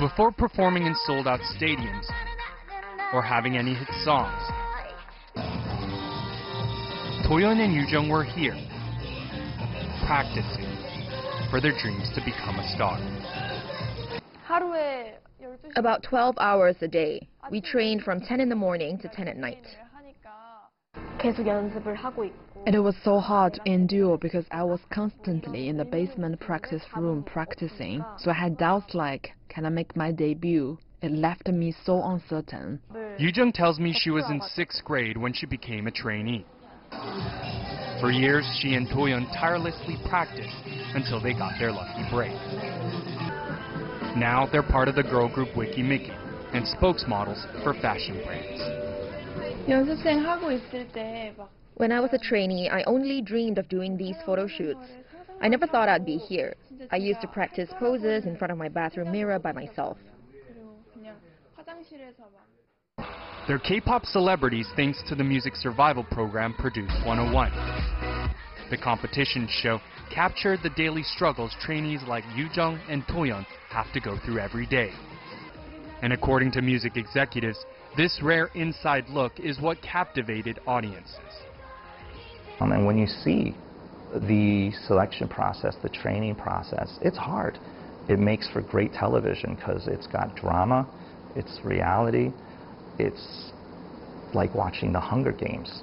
Before performing in sold-out stadiums or having any hit songs, Toyeon and Yoo-jung were here, practicing for their dreams to become a star. About 12 hours a day. We trained from 10 in the morning to 10 at night. And it was so hard to endure because I was constantly in the basement practice room practicing. So I had doubts like, can I make my debut? It left me so uncertain. Yoo-jung tells me she was in 6th grade when she became a trainee. For years, she and Toyeon tirelessly practiced until they got their lucky break. Now they're part of the girl group Wiki Mickey and spokesmodels for fashion brands. When I was a trainee, I only dreamed of doing these photo shoots. I never thought I'd be here. I used to practice poses in front of my bathroom mirror by myself. They're K-pop celebrities thanks to the music survival program Produce 101. The competition show captured the daily struggles trainees like Yoo-jung and Toyeon have to go through every day. And according to music executives, this rare inside look is what captivated audiences. And when you see the selection process, the training process, it's hard. It makes for great television because it's got drama, it's reality, it's like watching the Hunger Games.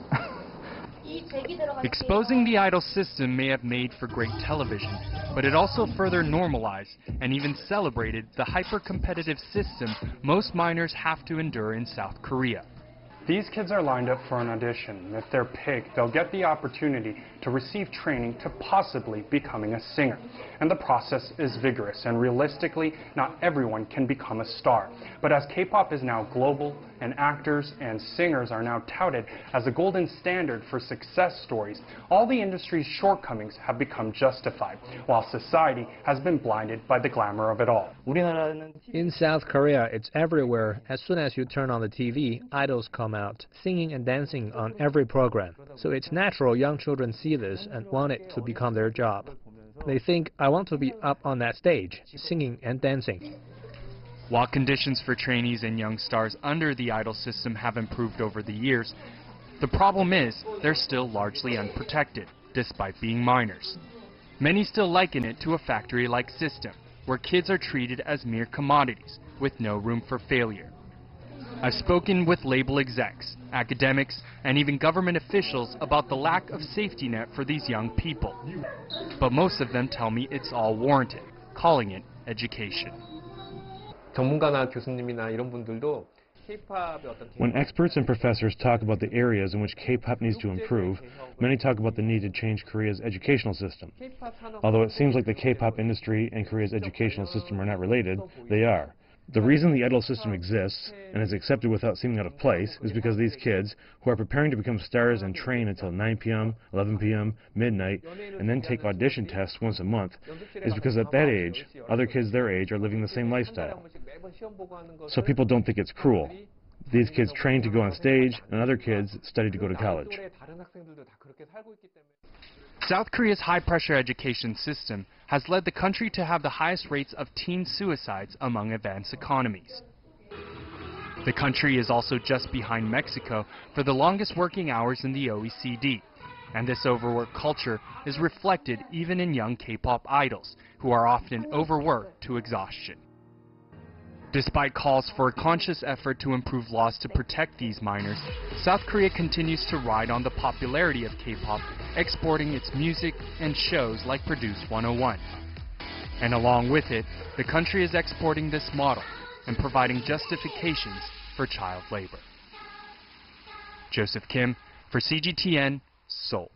Exposing the idol system may have made for great television, but it also further normalized and even celebrated the hyper-competitive system most minors have to endure in South Korea. These kids are lined up for an audition. If they're picked, they'll get the opportunity to receive training to possibly becoming a singer. And the process is vigorous, and realistically, not everyone can become a star. But as K-pop is now global, and actors and singers are now touted as the golden standard for success stories, all the industry's shortcomings have become justified, while society has been blinded by the glamour of it all. In South Korea, it's everywhere. As soon as you turn on the TV, idols come out, singing and dancing on every program. So it's natural young children see this and want it to become their job. They think, I want to be up on that stage, singing and dancing. While conditions for trainees and young stars under the idol system have improved over the years, the problem is they're still largely unprotected, despite being minors. Many still liken it to a factory-like system, where kids are treated as mere commodities, with no room for failure. I've spoken with label execs, academics, and even government officials about the lack of safety net for these young people. But most of them tell me it's all warranted, calling it education. When experts and professors talk about the areas in which K-pop needs to improve, many talk about the need to change Korea's educational system. Although it seems like the K-pop industry and Korea's educational system are not related, they are. The reason the idol system exists, and is accepted without seeming out of place, is because these kids, who are preparing to become stars and train until 9 p.m., 11 p.m., midnight, and then take audition tests once a month, is because at that age, other kids their age are living the same lifestyle. So people don't think it's cruel. These kids train to go on stage, and other kids study to go to college. South Korea's high-pressure education system has led the country to have the highest rates of teen suicides among advanced economies. The country is also just behind Mexico for the longest working hours in the OECD, and this overwork culture is reflected even in young K-pop idols, who are often overworked to exhaustion. Despite calls for a conscious effort to improve laws to protect these minors, South Korea continues to ride on the popularity of K-pop, exporting its music and shows like Produce 101. And along with it, the country is exporting this model and providing justifications for child labor. Joseph Kim for CGTN, Seoul.